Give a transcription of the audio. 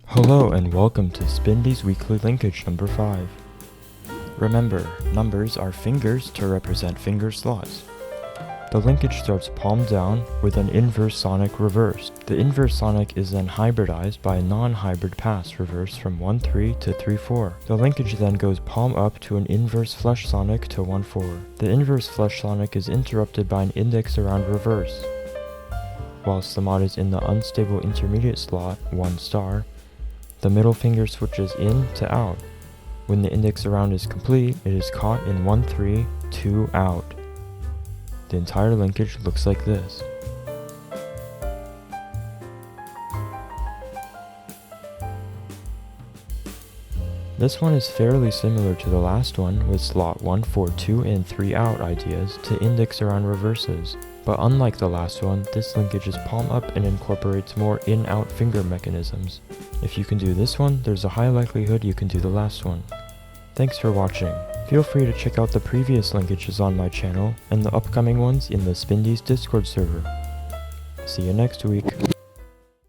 Hello and welcome to Spindy's weekly linkage number 5. Remember, numbers are fingers to represent finger slots. The linkage starts palm down with an inverse sonic reverse. The inverse sonic is then hybridized by a non-hybrid pass reverse from 1-3 to 3-4. The linkage then goes palm up to an inverse flush sonic to 1-4. The inverse flush sonic is interrupted by an index around reverse. Whilst the mod is in the unstable intermediate slot, 1 star, the middle finger switches in to out. When the index around is complete, it is caught in 1-3, 2 out. The entire linkage looks like this. This one is fairly similar to the last one, with slot 1, 4, 2, and 3 out ideas to index around reverses. But unlike the last one, this linkage is palm up and incorporates more in-out finger mechanisms. If you can do this one, there's a high likelihood you can do the last one. Thanks for watching. Feel free to check out the previous linkages on my channel and the upcoming ones in the Spindys Discord server. See you next week.